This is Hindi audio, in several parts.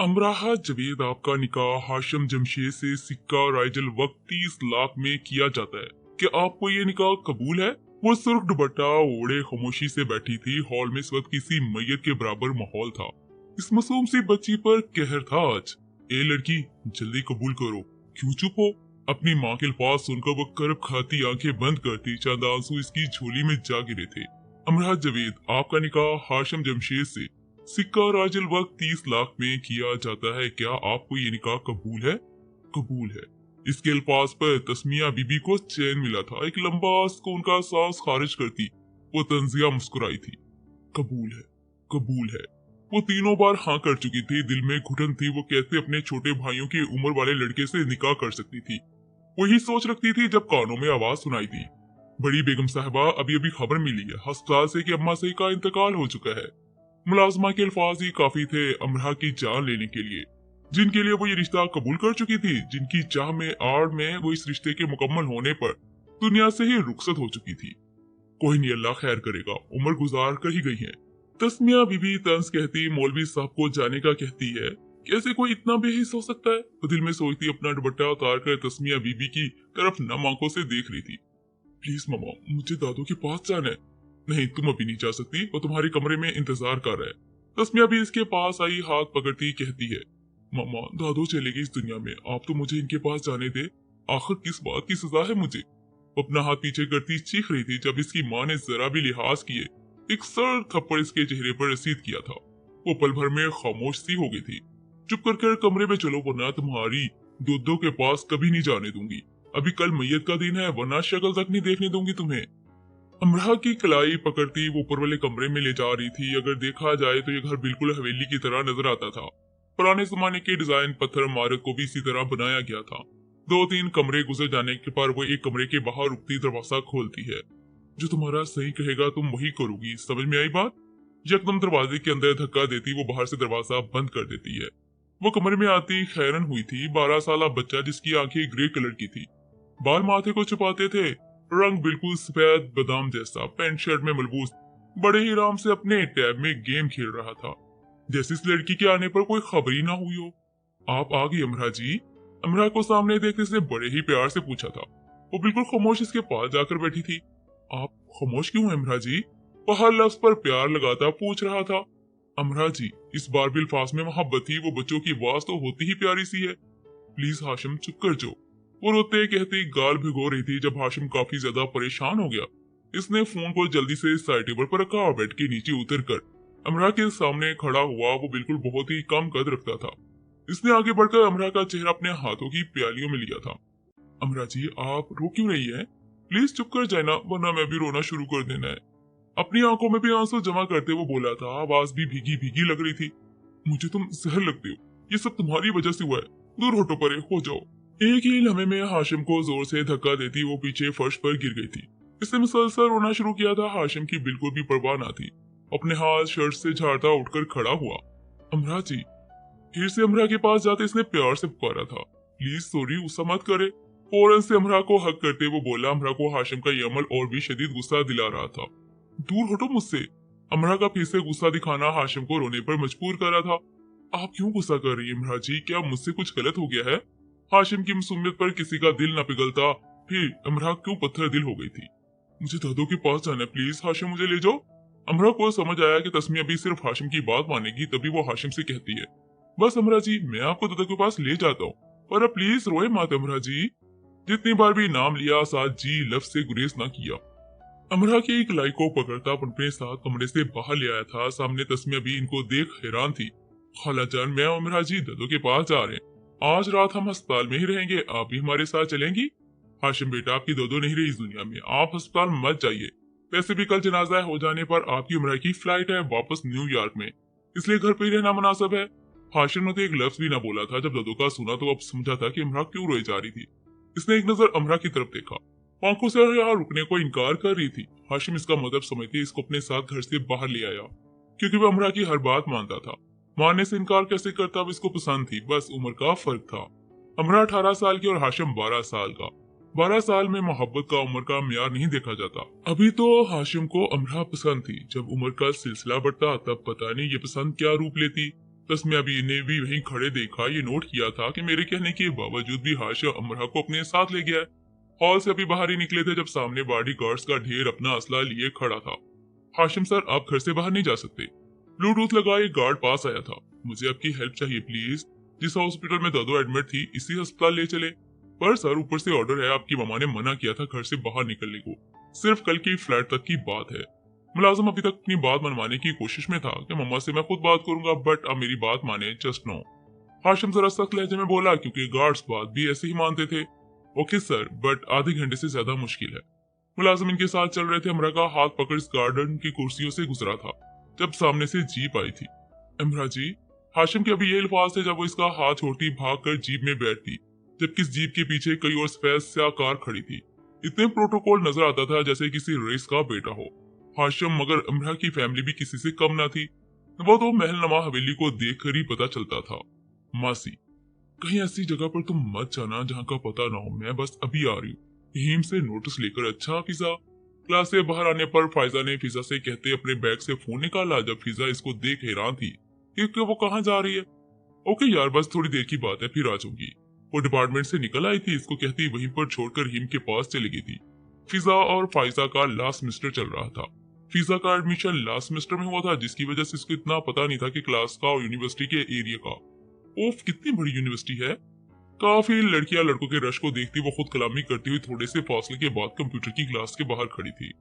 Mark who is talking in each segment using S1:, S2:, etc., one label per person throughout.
S1: अमराहा जवेद आपका निकाह हाशिम जमशेद से सिक्का राइजल वक्त 30 लाख में किया जाता है। क्या आपको ये निकाह कबूल है? वो सुर्ख दुपट्टा ओढ़े खामोशी से बैठी थी। हॉल में इस वक्त किसी मैयत के बराबर माहौल था। इस मासूम सी बच्ची पर कहर था आज। ए लड़की, जल्दी कबूल करो। क्यों चुप हो? अपनी माँ के अल्फाज सुनकर वो करब खाती आंखें बंद करती। चंद आंसू इसकी झोली में जा गिरे थे। अमराहा जवेद आपका निकाह हाशिम जमशेद से सिक्का राजल वक्त 30 लाख में किया जाता है। क्या आपको ये निकाह कबूल है? कबूल है। इसके अल्फाज पर तस्मिया बीबी को चैन मिला था। एक लंबा सुकून का सांस खारिज करती वो तंजिया मुस्कुराई थी। कबूल है, कबूल है। वो तीनों बार हाँ कर चुकी थी। दिल में घुटन थी वो कैसे अपने छोटे भाइयों की उम्र वाले लड़के से निकाह कर सकती थी। वही सोच रखती थी जब कानों में आवाज सुनाई दी, बड़ी बेगम साहिबा, अभी अभी खबर मिली है अस्पताल से कि अम्मा सही का इंतकाल हो चुका है। मुलाजमा के अल्फाज ही काफी थे अमरा की जान लेने के लिए, जिनके लिए वो ये रिश्ता कबूल कर चुकी थी, जिनकी चाह में आड़ में वो इस रिश्ते के मुकम्मल होने पर दुनिया से ही रुखसत हो चुकी थी। कोई नहीं, अल्लाह खैर करेगा, उम्र गुजार कर ही गई है। तस्मिया बीबी तंज कहती मौलवी साहब को जाने का कहती है। कैसे कोई इतना बेहिस हो सकता है? वो दिल में सोचती अपना दुपट्टा उतार कर तस्मिया बीबी की तरफ नम आंखों से देख रही थी। प्लीज मामा, मुझे दादू के पास जाना है। नहीं, तुम अभी नहीं जा सकती, वो तुम्हारे कमरे में इंतजार कर रहा है। तस्मिया भी इसके पास आई, हाथ पकड़ती कहती है, मामा दादू चले गए इस दुनिया में, आप तो मुझे इनके पास जाने दे। आखिर किस बात की सजा है मुझे? वो अपना हाथ पीछे करती चीख रही थी जब इसकी माँ ने जरा भी लिहाज किए एक सर्द थप्पड़ इसके चेहरे पर रसीद किया था। वो पल भर में खामोश सी हो गई थी। चुप कर कमरे में चलो, वरना तुम्हारी दूधों के पास कभी नहीं जाने दूंगी। अभी कल मैयत का दिन है, वरना शक्ल तक नहीं देखने दूंगी तुम्हें। अमरा की कलाई पकड़ती वो ऊपर वाले कमरे में ले जा रही थी। अगर देखा जाए तो ये घर बिल्कुल हवेली की तरह नजर आता था। पुराने जमाने के डिजाइन पत्थर इमारत को भी इसी तरह बनाया गया था। 2-3 कमरे गुजर जाने के बाद वो एक कमरे के बाहर रुकती दरवाजा खोलती है। जो तुम्हारा सही कहेगा तुम वही करोगी, समझ में आई बात? यकदम दरवाजे के अंदर धक्का देती वो बाहर से दरवाजा बंद कर देती है। वो कमरे में आती हैरान हुई थी। 12 साल बच्चा जिसकी आंखें ग्रे कलर की थी, बाल माथे को छुपाते थे, रंग बिल्कुल सफेद बादाम जैसा, पैंट शर्ट में मलबूस, बड़े ही आराम से अपने टैब में गेम खेल रहा था, जैसे इस लड़की के आने पर कोई खबर ही ना हुई हो। आप आ गई अमरा जी? अमरा को सामने देखते से बड़े ही प्यार से पूछा था। वो बिल्कुल खामोश इसके पास जाकर बैठी थी। आप खामोश क्यों हैं अमरा जी? वो हर लफ्ज पर प्यार लगाता पूछ रहा था। अमरा जी, इस बार भी अल्फाज में मोहब्बत थी। वो बच्चों की आवाज तो होती ही प्यारी सी है। प्लीज हाशिम चुप कर जो। वो रोते कहते गाल भिगो रही थी। जब हाशिम काफी ज्यादा परेशान हो गया, इसने फोन को जल्दी से साइड टेबल पर रखा और बेड के नीचे उतर कर अमरा के सामने खड़ा हुआ। वो बिल्कुल बहुत ही कम कद रखता था। इसने आगे बढ़कर अमरा का चेहरा अपने हाथों की प्यालियों में लिया था। अमरा जी, आप रो क्यों रही है? प्लीज चुप कर जाना, वरना मैं भी रोना शुरू कर देना है। अपनी आंखों में भी आंसू जमा करते वो बोला था। आवाज भी भीगी भीगी लग रही थी। मुझे तुम जहर लगते हो, ये सब तुम्हारी वजह से हुआ है। दूर हटो, परे हो जाओ। एक ही लम्हे में हाशिम को जोर से धक्का देती वो पीछे फर्श पर गिर गई थी। इसने मुसलसल रोना शुरू किया था। हाशिम की बिल्कुल भी परवाह ना थी। अपने हाथ शर्ट से झाड़ता उठकर खड़ा हुआ। अमरा जी, फिर से अमरा के पास जाते इसने प्यार से पुकारा था। प्लीज सॉरी, गुस्सा मत करे। फौरन से अमरा को हक करते वो बोला। अमरा को हाशिम का ये अमल और भी शदीद गुस्सा दिला रहा था। दूर हटो मुझसे। अमरा का फिर से गुस्सा दिखाना हाशिम को रोने पर मजबूर कर रहा था। आप क्यों गुस्सा कर रही है अमरा जी? क्या मुझसे कुछ गलत हो गया है? हाशिम की मासूमियत पर किसी का दिल न पिघलता। फिर अमरा क्यों पत्थर दिल हो गई थी। मुझे दादू के पास जाना है, प्लीज हाशिम मुझे ले जाओ। अमरा को समझ आया कि तस्मिया भी सिर्फ हाशिम की बात मानेगी, तभी वो हाशिम से कहती है, बस अमरा जी, मैं आपको दादू के पास ले जाता हूँ, पर अब प्लीज रोए मत अमरा जी। जितनी बार भी नाम लिया, साथ जी लफ्ज से गुरेज ना किया। अमरा की एक लाई को पकड़ता अपने साथ कमरे से बाहर ले आया था। सामने तस्मिया भी इनको देख हैरान थी। खाला जान, मैं अमरा जी दादू के पास जा रहे हैं। आज रात हम अस्पताल में ही रहेंगे, आप भी हमारे साथ चलेंगी? हाशिम बेटा, आपकी दादू नहीं रही इस दुनिया में, आप अस्पताल मत जाइए। वैसे भी कल जनाजा हो जाने पर आपकी उम्र की फ्लाइट है वापस न्यूयॉर्क में, इसलिए घर पे ही रहना मुनासिब है। हाशिम ने तो एक लफ्ज भी ना बोला था। जब दादू का सुना तो अब समझा था कि अमरा क्यों रोई जा रही थी। इसने एक नजर अमरा की तरफ देखा, आंखों से यहाँ रुकने को इनकार कर रही थी। हाशिम इसका मतलब समझते इसको अपने साथ घर से बाहर ले आया, क्योंकि वह अमरा की हर बात मानता था। मानने से इनकार कैसे करता, अब इसको पसंद थी, बस उम्र का फर्क था। अमरा 18 साल की और हाशिम 12 साल का। 12 साल में मोहब्बत का उम्र का म्यार नहीं देखा जाता। अभी तो हाशिम को अमरा पसंद थी। जब उम्र का सिलसिला बढ़ता तब पता नहीं ये पसंद क्या रूप लेती। बस मैं अभी इन्हें भी वहीं खड़े देखा, ये नोट किया था कि मेरे कहने के बावजूद भी हाशिम अमरा को अपने साथ ले गया है। हॉल से अभी बाहर ही निकले थे जब सामने बॉडी गार्ड्स का ढेर अपना असला लिए खड़ा था। हाशिम सर, आप घर से बाहर नहीं जा सकते। ब्लूटूथ लगा एक गार्ड पास आया था। मुझे आपकी हेल्प चाहिए प्लीज। जिस हॉस्पिटल में दादू एडमिट थी इसी अस्पताल ले चले। पर सर, ऊपर से ऑर्डर है, आपकी ममा ने मना किया था घर से बाहर निकलने को। सिर्फ कल की फ्लाइट तक की बात है। मुलाजिम अभी तक अपनी बात मनवाने की कोशिश में था कि मम्मा से मैं खुद बात करूंगा, बट अब मेरी बात माने, जस्ट नो। हाशिम जरा सख्त लहजे में बोला, क्योंकि गार्ड्स बात भी ऐसे ही मानते थे। ओके सर, बट आधे घंटे से ज्यादा मुश्किल है। मुलाजिम इनके साथ चल रहे थे। अमरा का हाथ पकड़ इस गार्डन की कुर्सियों से गुजरा था जब सामने से जीप आई थी। अमरा जी, हाशिम के अभी ये अल्फाज थे जब वो इसका हाथ छोड़ती भागकर जीप में बैठती, जबकि इस जीप के पीछे कई और सफेद स्याह कार खड़ी थी। इतने प्रोटोकॉल नजर आता था जैसे किसी रईस का बेटा हो हाशिम, मगर अमरा की फैमिली भी किसी से कम ना थी। वो तो महलनुमा हवेली को देखकर ही पता चलता था। मासी, कहीं ऐसी जगह पर तुम मत जाना जहाँ का पता ना हो, मैं बस अभी आ रही हूँ। हिम से नोटिस लेकर। अच्छा फिजा। क्लास से बाहर आने पर फायजा ने फिजा से कहते अपने बैग से फोन निकाला, जब फिजा इसको देख हैरान थी कि वो कहाँ जा रही है। ओके यार, बस थोड़ी देर की बात है, फिर आ जाऊंगी। वो डिपार्टमेंट से निकल आई थी, इसको कहती वहीं पर छोड़कर हिम के पास चली गई थी। फिजा और फायजा का लास्ट सेमेस्टर चल रहा था। फिजा का एडमिशन लास्ट सेमेस्टर में हुआ था, जिसकी वजह से इसको इतना पता नहीं था कि क्लास का और यूनिवर्सिटी के एरिया का। ओफ, कितनी बड़ी यूनिवर्सिटी है। काफी लड़कियां लड़कों के रश को देखती वो खुद कलामी करती हुई थोड़े से फासले के बाद कंप्यूटर की क्लास के बाहर खड़ी थी।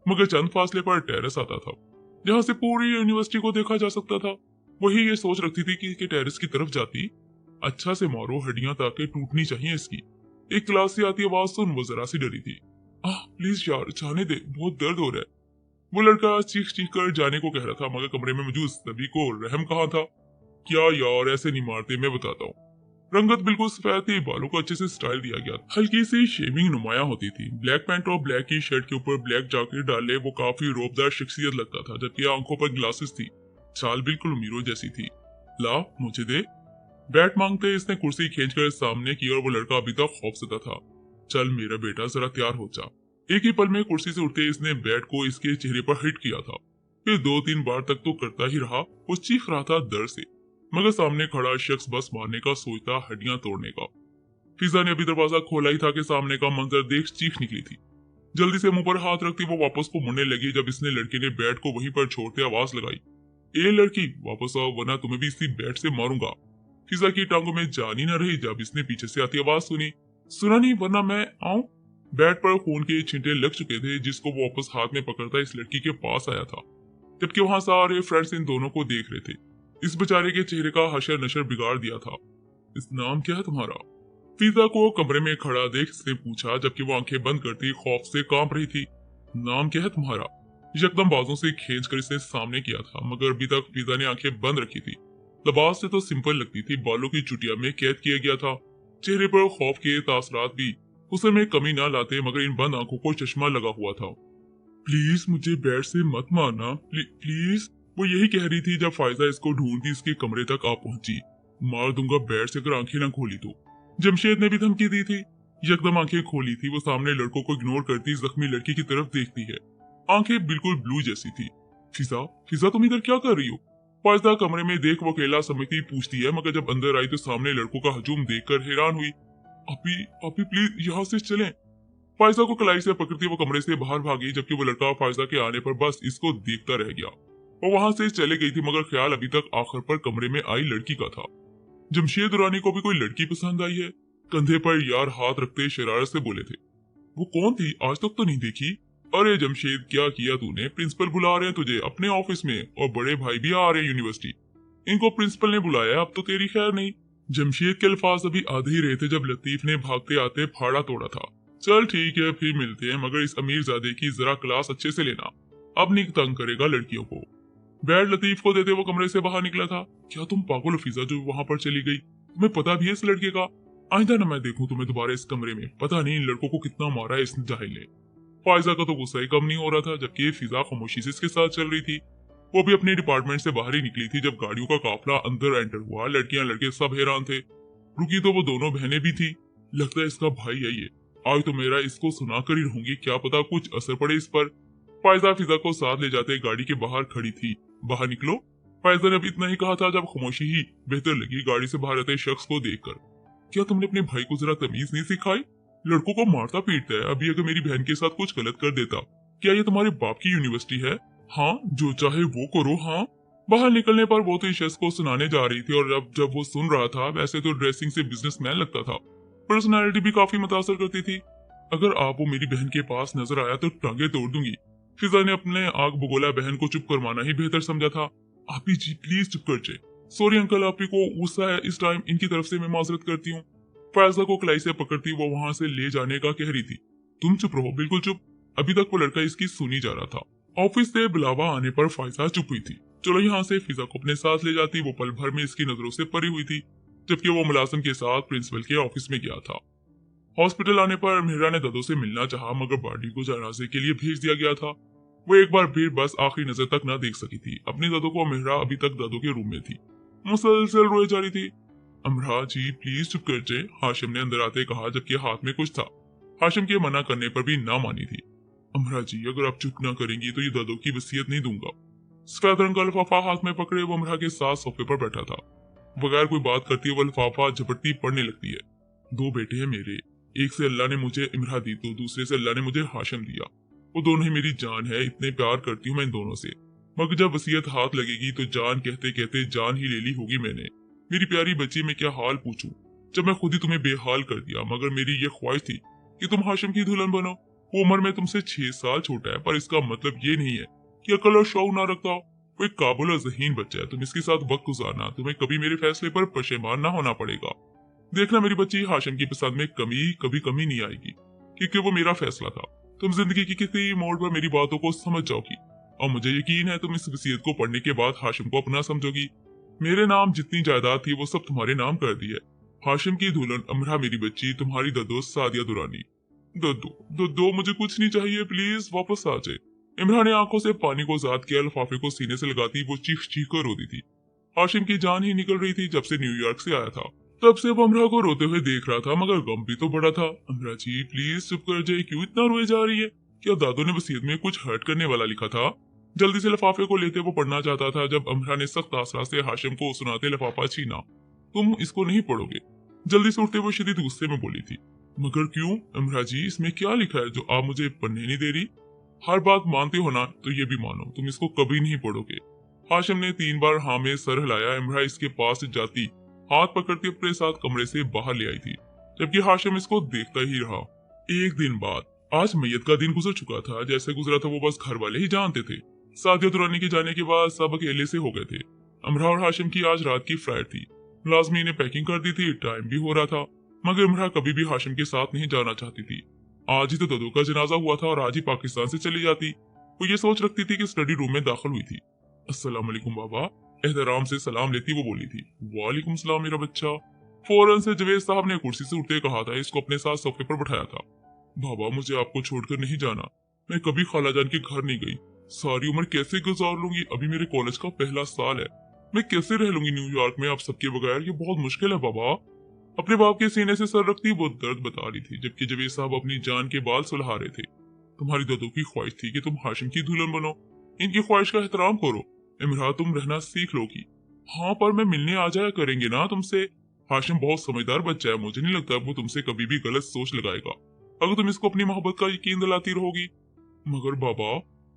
S1: मगर चंद फासले पर टेरेस आता था जहां से पूरी यूनिवर्सिटी को देखा जा सकता था। वही ये सोच रखती थी कि टेरेस की तरफ जाती। अच्छा से मारो, हड्डियां ताकि टूटनी चाहिए इसकी। एक क्लास से आती आवाज सुन वो जरा सी डरी थी। प्लीज यार, जाने दे, बहुत दर्द हो रहा है। वो लड़का चीख चीख कर जाने को कह रहा था, मगर कमरे में मौजूद सभी को रहम कहाँ था। क्या यार, ऐसे नहीं मारते, मैं बताता हूँ। रंगत बिल्कुल सफेद थी, बालों को अच्छे से स्टाइल दिया गया, हल्की सी शेविंग नुमाया होती थी। ब्लैक पैंट और ब्लैक की शर्ट के ऊपर ब्लैक जैकेट डाले वो काफी रोबदार शख्सियत लगता था, जबकि आंखों पर ग्लासेस थी। चाल बिल्कुल मीरो जैसी थी। ला, मुझे दे। बैट मांगते इसने कुर्सी खींचकर सामने की और वो लड़का अभी तक खौफजदा था। चल मेरा बेटा, जरा तैयार हो जा। एक ही पल में कुर्सी से उठते इसने बैट को इसके चेहरे पर हिट किया था। फिर 2-3 बार तक तो करता ही रहा। वो चीख रहा था दर्द से, मगर सामने खड़ा शख्स बस मारने का सोचता, हड्डियां तोड़ने का। फिजा ने अभी दरवाजा खोला ही था कि सामने का मंजर देख चीख निकली थी। जल्दी से मुंह पर हाथ रखती वो वापस को मुड़ने लगी जब इसने लड़के ने बैट को वहीं पर छोड़ते आवाज लगाई, ए लड़की, वापस आओ वरना तुम्हें भी इसी बैट से मारूंगा। फिजा की टांगों में जान ही न रही जब इसने पीछे से आती आवाज सुनी, सुना नहीं वरना मैं आऊं। बैट पर खून के छींटे लग चुके थे, जिसको वो वापस हाथ में पकड़ता इस लड़की के पास आया था, जबकि वहां सारे फ्रेंड्स इन दोनों को देख रहे थे। इस बेचारे के चेहरे का हशर नशर बिगाड़ दिया था। इस नाम क्या है तुम्हारा? फिजा को कमरे में खड़ा देख इसने पूछा, जबकि वो आंखें बंद करती खौफ से कांप रही थी। नाम क्या है तुम्हारा? यकदम बाजों से खींचकर इसने सामने किया था, मगर अभी तक फिजा ने आंखें बंद रखी थी। लिबास से तो सिंपल लगती थी, बालों की चुटिया में कैद किया गया था। चेहरे पर खौफ के तासरात भी हुस्न में कमी ना लाते, मगर इन बंद आंखों को चश्मा लगा हुआ था। प्लीज मुझे बैट से मत मारना, प्लीज। वो यही कह रही थी जब फायजा इसको ढूंढती इसके कमरे तक आ पहुंची। मार दूंगा बैट से अगर आंखें ना खोली तो। जमशेद ने भी धमकी दी थी। यकदम आंखें खोली थी। वो सामने लड़कों को इग्नोर करती जख्मी लड़की की तरफ देखती है। आंखें बिल्कुल ब्लू जैसी थी। फिजा, फिजा तुम इधर क्या कर रही हो? फायजा कमरे में देख वो अकेला समझती पूछती है, मगर जब अंदर आई तो सामने लड़कों का हजूम देखकर हैरान हुई। अभी प्लीज यहाँ से चलें। फायजा को कलाई से पकड़ती वो कमरे से बाहर भागी, जबकि वो लड़का फायजा के आने पर बस इसको देखता रह गया। वो वहां से चले गई थी, मगर ख्याल अभी तक आखिर पर कमरे में आई लड़की का था। जमशेद दुरानी को भी कोई लड़की पसंद आई है। कंधे पर यार हाथ रखते शरारत से बोले थे, वो कौन थी? आज तक तो नहीं देखी। अरे जमशेद, क्या किया तूने? प्रिंसिपल बुला रहे हैं तुझे अपने ऑफिस में, और बड़े भाई भी आ रहे हैं यूनिवर्सिटी। इनको प्रिंसिपल ने बुलाया, अब तो तेरी खैर नहीं। जमशेद के अल्फाज अभी आधे ही रहे थे जब लतीफ ने भागते आते फाड़ा तोड़ा था। चल ठीक है, फिर मिलते हैं, मगर इस अमीरजादे की जरा क्लास अच्छे से लेना, अब नहीं तंग करेगा लड़कियों को। बैट लतीफ को देते वो कमरे से बाहर निकला था। क्या तुम पागल हो फिजा जो वहां पर चली गई? तुम्हें पता भी है इस लड़के का? आइंदा न मैं देखूं तुम्हें दोबारा इस कमरे में। पता नहीं इन लड़कों को कितना मारा है इस जाहिल ने। फायजा का तो गुस्सा ही कम नहीं हो रहा था, जबकि फिजा खामोशी से इसके साथ चल रही थी। वो भी अपने डिपार्टमेंट से बाहर ही निकली थी जब गाड़ियों का काफिला अंदर एंटर हुआ। लड़कियां लड़के सब हैरान थे। रुकी तो वो दोनों बहनें भी थी। लगता है इसका भाई है ये। आज तो मेरा इसको सुना कर ही रहूंगी, क्या पता कुछ असर पड़े इस पर। फायजा फिजा को साथ ले जाते गाड़ी के बाहर खड़ी थी। बाहर निकलो। फैजल ने अब इतना ही कहा था जब खामोशी ही बेहतर लगी गाड़ी से बाहर आते शख्स को देखकर। क्या तुमने अपने भाई को जरा तमीज नहीं सिखाई? लड़कों को मारता पीटता है। अभी अगर मेरी बहन के साथ कुछ गलत कर देता, क्या ये तुम्हारे बाप की यूनिवर्सिटी है? हाँ, जो चाहे वो करो। हाँ। बाहर निकलने पर वो तो इस शख्स को सुनाने जा रही थी और जब वो सुन रहा था, वैसे तो ड्रेसिंग से बिजनेसमैन लगता था, पर्सनालिटी भी काफी मुतासर करती थी। अगर आप वो मेरी बहन के पास नजर आया तो टांगे तोड़ दूंगी। फिजा ने अपने आग बगोला बहन को चुप करवाना ही बेहतर समझा था। आपी जी प्लीज चुप कर जाए। सॉरी अंकल, आपी को गुस्सा है इस टाइम, इनकी तरफ से मैं माजरत करती हूँ। फैजला को कलाई से पकड़ती वो वहां से ले जाने का कह रही थी। तुम चुप रहो, बिल्कुल चुप। अभी तक वो लड़का इसकी सुनी जा रहा था। ऑफिस से बुलावा आने पर फायजा चुप हुई थी। चलो यहाँ से फिजा को अपने साथ ले जाती। वो पल भर में इसकी नजरों से परी हुई थी, जबकि वो मुलाजिम के साथ प्रिंसिपल के ऑफिस में गया था। हॉस्पिटल आने पर मेहरा ने ददो से मिलना चाहा, मगर बॉडी को जनाजे के लिए भेज दिया गया था। वो एक बार फिर बस आखिरी नजर तक न देख सकी थी अपनी ददो को। मेहरा अभी तक ददो के रूम में थी, मुसलसल रोए जा रही थी। अमरा जी प्लीज चुप कर जाए, हाशिम ने अंदर आते कहा, जबकि हाथ में कुछ था। हाशिम के मना करने पर भी ना मानी थी। अमरा जी अगर आप चुप ना करेंगी तो ये ददो की वसीयत नहीं दूंगा। सफेद रंग का लिफाफा हाथ में पकड़े वो अमरा के साथ सोफे पर बैठा था। बगैर कोई बात करती वो लिफाफा झपटती पड़ने लगती है। दो बेटे हैं मेरे, एक से अल्लाह ने मुझे इमरा दी तो दूसरे से अल्लाह ने मुझे हाशिम दिया। वो दोनों ही मेरी जान है, इतने प्यार करती हूँ मैं इन दोनों से। मगर जब वसीयत हाथ लगेगी तो जान कहते कहते जान ही ले ली होगी मैंने। मेरी प्यारी बच्ची, मैं क्या हाल पूछूं जब मैं खुद ही तुम्हें बेहाल कर दिया। मगर मेरी ये ख्वाहिश थी कि तुम हाशिम की दुल्हन बनो। वो उम्र में तुमसे 6 साल छोटा है, पर इसका मतलब ये नहीं है कि अकल और शौक ना रखता हो। वो एक काबुल और ज़हीन बच्चा है, तुम इसके साथ वक्त गुजारना। तुम्हें कभी मेरे फैसले पर पशेमान ना होना पड़ेगा। देखना मेरी बच्ची, हाशिम की पसंद में कभी कमी नहीं आएगी, क्योंकि वो मेरा फैसला था। तुम जिंदगी की किसी मोड़ पर मेरी बातों को समझ जाओगी और मुझे यकीन है तुम इस वसीयत को पढ़ने के बाद हाशिम को अपना समझोगी। मेरे नाम जितनी जायदाद थी वो सब तुम्हारे नाम कर दी है। हाशिम की दुल्हन अमरा मेरी बच्ची, तुम्हारी ददो सादिया दुरानी। ददो ददो मुझे कुछ नहीं चाहिए, प्लीज वापस आ जाए। इमरान ने आंखों से पानी को ज़ाद किया। लिफाफे को सीने से लगाती वो चीख चीख कर रोती थी। हाशिम की जान ही निकल रही थी जब से न्यूयॉर्क से आया था। तब से वो अमरा को रोते हुए देख रहा था, मगर गम भी तो बड़ा था। अमरा जी प्लीज चुप कर जाए, क्यों इतना रोए जा रही है? क्या दादू ने वसीयत में कुछ हर्ट करने वाला लिखा था? जल्दी से लिफाफे को लेते वो पढ़ना चाहता था जब अमरा ने सख्त आसरा से हाशिम को सुनाते लिफाफा छीना। तुम इसको नहीं पढ़ोगे? जल्दी से उठते वो शदीद गुस्से में बोली थी। मगर क्यों अमरा जी, इसमें क्या लिखा है जो आप मुझे पढ़ने नहीं दे रही? हर बात मानते हो ना, तो ये भी मानो तुम इसको कभी नहीं पढ़ोगे। हाशिम ने 3 बार हाँ में सर हिलाया। इमरा इसके पास जाती हाथ पकड़ती अपने साथ कमरे से बाहर ले आई थी, जबकि हाशिम इसको देखता ही रहा। एक दिन बाद, आज मैयत का दिन गुजर चुका था। जैसे गुजरा था वो बस घर वाले ही जानते थे। सादिया दुरानी के जाने के बाद सब अकेले से हो गए थे। अमरा और हाशिम की आज रात की फ्लाइट थी। मुलाजमी ने पैकिंग कर दी थी, टाइम भी हो रहा था, मगर इमरा कभी भी हाशिम के साथ नहीं जाना चाहती थी। आज ही तो ददो का जनाजा हुआ था और आज ही पाकिस्तान से चली जाती। वो ये सोच रखती थी कि स्टडी रूम में दाखिल हुई थी। अस्सलाम वालेकुम बाबा, एहतराम से सलाम लेती वो बोली थी। वालेकुम सलाम मेरा बच्चा। फौरन से जवेद साहब ने कुर्सी से उठते कहा था, इसको अपने साथ सोफे पर बैठाया था। बाबा मुझे आपको छोड़कर नहीं जाना, मैं कभी खालाजान के घर नहीं गई। सारी उम्र कैसे गुजार लूंगी? अभी मेरे कॉलेज का पहला साल है, मैं कैसे रह लूंगी न्यूयॉर्क में आप सबके बगैर? ये बहुत मुश्किल है बाबा। अपने बाप के सीने से सर रखती वो दर्द बता रही थी, जबकि जवेद साहब अपनी जान के बाल सुलहा रहे थे। तुम्हारी ददो की ख्वाहिश थी कि तुम हाशिम की दुल्हन बनो, इनकी ख्वाहिश का एहतराम करो। इमरा तुम रहना सीख लोगी। हाँ, पर मैं मिलने आ जाया करेंगे ना तुमसे। हाशिम बहुत समझदार बच्चा है, मुझे नहीं लगता वो तुमसे कभी भी गलत सोच लगाएगा अगर तुम इसको अपनी मोहब्बत का यकीन दिलाती रहोगी। मगर बाबा,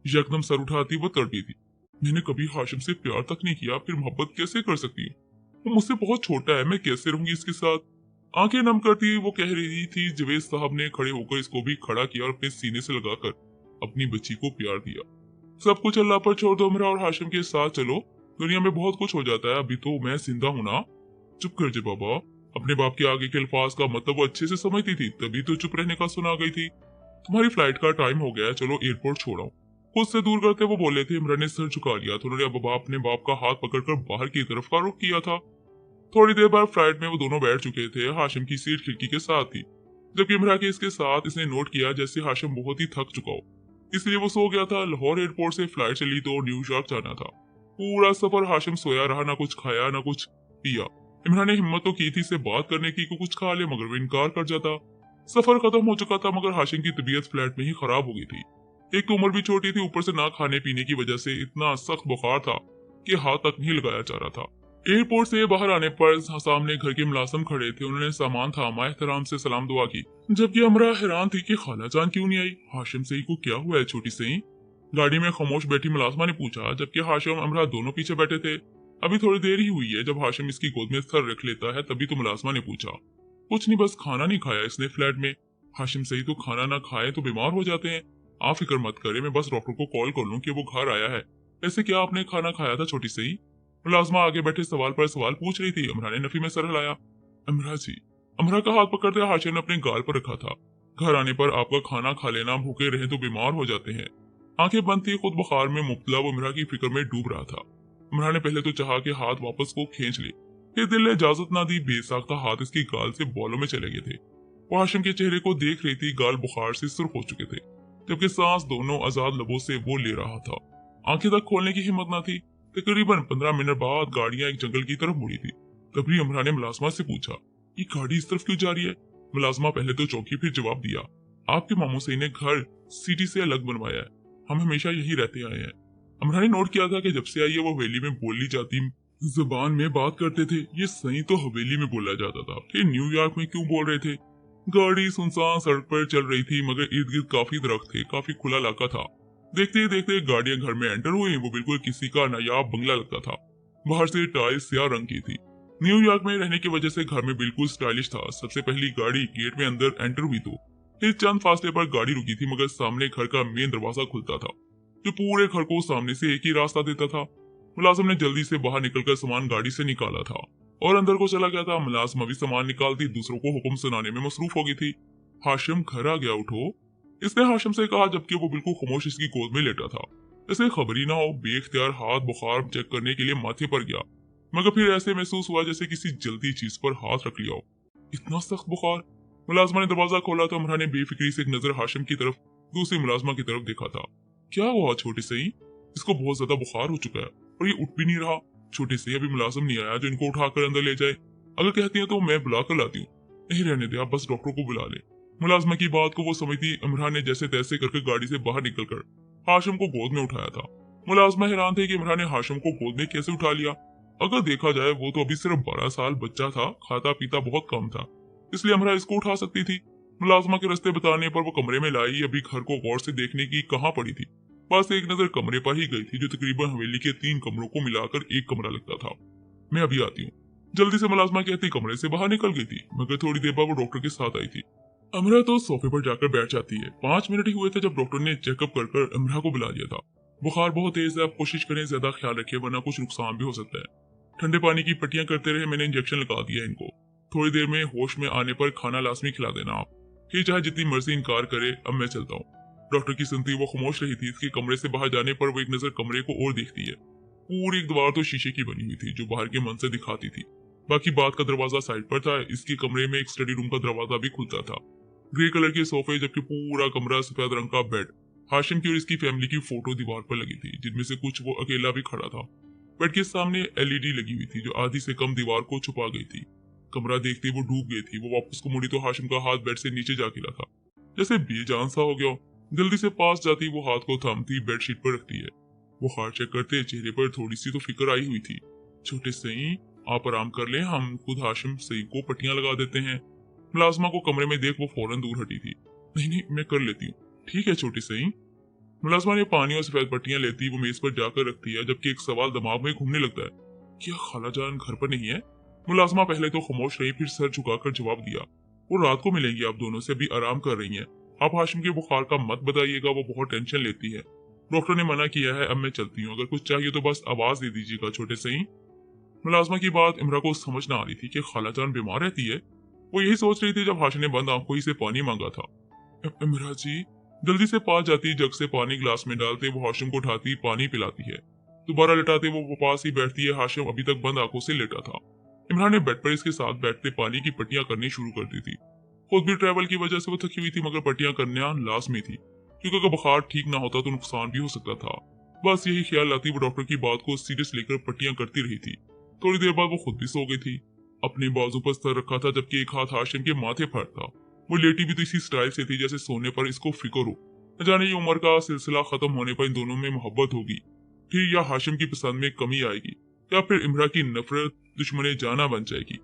S1: यकदम सर उठाती वो तड़पी थी। मैंने कभी हाशिम से प्यार तक नहीं किया, फिर मोहब्बत कैसे कर सकती हूँ? वो मुझसे बहुत छोटा है, मैं कैसे रहूंगी इसके साथ? आंखें नम करती वो कह रही थी। जवेद साहब ने खड़े होकर इसको भी खड़ा किया और अपने सीने से लगाकर अपनी बच्ची को प्यार दिया। सब कुछ अल्लाह पर छोड़ दो अमरा और हाशिम के साथ चलो, दुनिया में बहुत कुछ हो जाता है, अभी तो मैं जिंदा हूं ना। चुप कर जे बाबा। अपने बाप के आगे के अल्फाज का मतलब वो अच्छे से समझती थी, तभी तो चुप रहने का सुना गई थी। तुम्हारी फ्लाइट का टाइम हो गया है, चलो एयरपोर्ट छोड़ाओ। खुद से दूर करते वो बोले थे। इमरान ने सर झुका लिया तो उन्होंने अब अपने बाप का हाथ पकड़कर बाहर की तरफ का रुख किया था। थोड़ी देर बाद फ्लाइट में वो दोनों बैठ चुके थे। हाशिम की सीट खिड़की के साथ थी, जबकि इमरा के इसके साथ। इसने नोट किया जैसे हाशिम बहुत ही थक चुका हो, इसलिए वो सो गया था। लाहौर एयरपोर्ट से फ्लाइट चली तो न्यूयॉर्क जाना था। पूरा सफर हाशिम सोया रहा, ना कुछ खाया ना कुछ पिया। इमरान ने हिम्मत तो की थी इससे बात करने की, कुछ खा ले, मगर वो इनकार कर जाता। सफर खत्म हो चुका था, मगर हाशिम की तबीयत फ्लैट में ही खराब हो गई थी। एक तो उम्र भी छोटी थी, ऊपर से ना खाने पीने की वजह से इतना सख्त बुखार था कि हाथ तक नहीं लगाया जा रहा था। एयरपोर्ट से बाहर आने पर सामने घर के मुलाजिम खड़े थे। उन्होंने सामान थामा, एहतराम से सलाम दुआ की, जबकि अमरा हैरान थी कि खाला जान क्यों नहीं आई। हाशिम सही को क्या हुआ है छोटी सही? गाड़ी में खामोश बैठी मुलाजमा ने पूछा, जबकि हाशिम अमरा दोनों पीछे बैठे थे। अभी थोड़ी देर ही हुई है जब हाशिम इसकी गोद में सर रख लेता है, तभी तो मुलाजमा ने पूछा। कुछ नहीं, बस खाना नहीं खाया इसने फ्लैट में। हाशिम सही तो खाना ना खाए तो बीमार हो जाते हैं। आप फिक्र मत करें, मैं बस डॉक्टर को कॉल कर लूं कि वो घर आया है। ऐसे क्या आपने खाना खाया था छोटी सही? मुलाजमा आगे बैठे सवाल पर सवाल पूछ रही थी। अमरा ने नफी में सर हिलाया। अमरा जी। अमरा का हाथ पकड़ते हाशिम ने अपने गाल पर रखा था। घर आने पर आपका खाना खा लेना, भूखे रहे तो बीमार हो जाते हैं। आंखें बंद थी, खुद बुखार में मुब्तला वो अमरा की फिक्र में डूब रहा था। अमरा ने पहले तो चाहा कि हाथ वापस को खींच ले, फिर दिल ने इजाजत ना दी। बेसाख्ता हाथ इसकी गाल से बॉलों में चले गए थे। वो हाशिम के चेहरे को देख रही थी। गाल बुखार से सुर्ख हो चुके थे, जबकि सांस दोनों आजाद लबों से वो ले रहा था। आंखें तक खोलने की हिम्मत न थी। तकरीबन 15 मिनट बाद गाड़ियां एक जंगल की तरफ मुड़ी थी। तभी अमरा ने मुलाजमा से पूछा, ये गाड़ी इस तरफ क्यों जा रही है? मुलाजमा पहले तो चौंकी, फिर जवाब दिया, आपके मामू सही ने घर सिटी से अलग बनवाया है, हम हमेशा यही रहते आए हैं। अमरा ने नोट किया था कि जब से आई है वो हवेली में बोली जाती जुबान में बात करते थे। ये सही तो हवेली में बोला जाता था, फिर न्यूयॉर्क में क्यों बोल रहे थे? गाड़ी सुनसान सड़क पर चल रही थी, मगर इर्द गिर्द काफी दरख्त थे, काफी खुला इलाका था। देखते ही देखते गाड़ियां घर में एंटर हुई। वो बिल्कुल किसी का नायाब बंगला लगता था। बाहर से टाइल्स स्याह रंग की थी। न्यूयॉर्क में रहने की वजह से घर में बिल्कुल स्टाइलिश था। सबसे पहली गाड़ी गेट में अंदर एंटर हुई तो फिर चंद फासले पर गाड़ी रुकी थी, मगर सामने घर का मेन दरवाजा खुलता था, जो पूरे घर को सामने से एक ही रास्ता देता था। मुलाजिम ने जल्दी से बाहर निकलकर सामान गाड़ी से निकाला था और अंदर को चला गया था। मुलाजिम अभी सामान निकालती दूसरों को हुक्म सुनाने में मसरूफ हो गई थी। हाशिम घर आ गया, उठो, इसने हाशिम से कहा, जबकि वो बिल्कुल खामोश इसकी गोद में लेटा था। जैसे खबर ही ना हो। बेख्तियार हाथ बुखार चेक करने के लिए माथे पर गया, मगर फिर ऐसे महसूस हुआ जैसे किसी जलती चीज पर हाथ रख लिया हो। इतना सख्त बुखार। मुलाजमा ने दरवाजा खोला तो अमरा ने बेफिक्री से एक नजर हाशिम की तरफ, दूसरी मुलाजमा की तरफ देखा था। क्या हुआ छोटे सही? इसको बहुत ज्यादा बुखार हो चुका है और ये उठ भी नहीं रहा। छोटे सही, अभी मुलाजिम नहीं आया जो इनको उठाकर अंदर ले जाए। अगर कहती है तो मैं बुला कर लाती हूँ। नहीं रहने दे, आप बस डॉक्टर को बुला ले। मुलाजमा की बात को वो समझती इमरान ने जैसे तैसे करके गाड़ी से बाहर निकलकर हाशिम को गोद में उठाया था। मुलाजमा हैरान थे कि इमरान ने हाशिम को गोद में कैसे उठा लिया। अगर देखा जाए वो तो अभी सिर्फ 12 साल बच्चा था, खाता पीता बहुत कम था, इसलिए अमरा इसको उठा सकती थी। मुलाजमा के रास्ते बताने पर वो कमरे में लाई। अभी घर को गौर से देखने की कहाँ पड़ी थी, बस एक नजर कमरे पर ही गई थी, जो तकरीबन हवेली के 3 कमरों को मिलाकर एक कमरा लगता था। मैं अभी आती हूँ, जल्दी से मुलाजमा कहती कमरे से बाहर निकल गई थी, मगर थोड़ी देर बाद वो डॉक्टर के साथ आई थी। अमरा तो सोफे पर जाकर बैठ जाती है। 5 मिनट ही हुए थे जब डॉक्टर ने चेकअप कर अमरा को बुला लिया था। बुखार बहुत तेज है, आप कोशिश करें ज्यादा ख्याल रखें, वरना कुछ नुकसान भी हो सकता है। ठंडे पानी की पट्टियां करते रहे, मैंने इंजेक्शन लगा दिया इनको। थोड़ी देर में होश में आने पर खाना लाजमी खिला देना आप, फिर चाहे जितनी मर्जी इनकार करे। अब मैं चलता हूँ। डॉक्टर की सुनती वो खामोश रही थी। इसके कमरे से बाहर जाने पर वो एक नजर कमरे को और देखती है। पूरी एक दीवार तो शीशे की बनी हुई थी, जो बाहर के मंजर दिखाती थी। बाकी बात का दरवाजा साइड पर था। इसके कमरे में एक स्टडी रूम का दरवाजा भी खुलता था। ग्रे कलर के सोफे, जबकि पूरा कमरा सफेद रंग का बेड। हाशिम की और इसकी फैमिली की फोटो दीवार पर लगी थी, जिनमें से कुछ वो अकेला भी खड़ा था। बेड के सामने एलईडी लगी हुई थी, जो आधी से कम दीवार को छुपा गई थी। कमरा देखते वो डूब गई थी। वो वापस को मुड़ी तो हाशिम का हाथ बेड से नीचे जा गिरा था, जैसे बेजान सा हो गया। जल्दी से पास जाती वो हाथ को थामती बेडशीट पर रखती है। बुखार चेक करते चेहरे पर थोड़ी सी तो फिक्र आई हुई थी। छोटे सही, आप आराम कर लें, हम खुद हाशिम सही को पट्टियां लगा देते हैं। मुलाजमा को कमरे में देख वो फौरन दूर हटी थी। नहीं नहीं, मैं कर लेती हूँ। ठीक है छोटी सही। मुलाजमा ने पानी और सफेद पट्टियां लेती वो मेज पर जाकर रखती है, जबकि एक सवाल दिमाग में घूमने लगता है, क्या खाला जान घर पर नहीं है? मुलाजमा पहले तो खामोश रही, फिर सर झुकाकर जवाब दिया, वो रात को मिलेंगी आप दोनों से, अभी आराम कर रही हैं। आप हाशिम के बुखार का मत बताइएगा, वो बहुत टेंशन लेती है। डॉक्टर ने मना किया है, अब मैं चलती हूँ। अगर कुछ चाहिए तो बस आवाज दे दीजिएगा छोटे सही। मुलाजमा की बात इमरा को समझ ना आ रही थी कि खाला जान बीमार रहती है। वो यही सोच रही थी जब हाशिम ने बंद आंखों ही से पानी मांगा था। इमरा जी। जल्दी से पास जाती, जग से पानी ग्लास में डालते वो हाशिम को उठाती पानी पिलाती है। दोबारा लेटाते वो पास ही बैठती है। हाशिम अभी तक बंद आंखों से लेटा था। इमरान ने बेड पर इसके साथ बैठते पानी की पट्टियां करनी शुरू कर दी थी। खुद भी ट्रैवल की वजह से वो थकी हुई थी, मगर पट्टियां करना लाजमी थी, क्योंकि अगर बुखार ठीक ना होता तो नुकसान भी हो सकता था। बस यही ख्याल लाती वो डॉक्टर की बात को सीरियस लेकर पट्टियां करती रही थी। थोड़ी देर बाद वो खुद भी सो गई थी। अपने बाजू पर सर रखा था, जबकि एक हाथ हाशिम के माथे पर था। वो लेटी भी तो इसी स्टाइल से थी जैसे सोने पर इसको फिक्र हो, न जाने ये उम्र का सिलसिला खत्म होने पर इन दोनों में मोहब्बत होगी फिर या हाशिम की पसंद में कमी आएगी, या फिर इमरा की नफरत दुश्मने जाना बन जाएगी।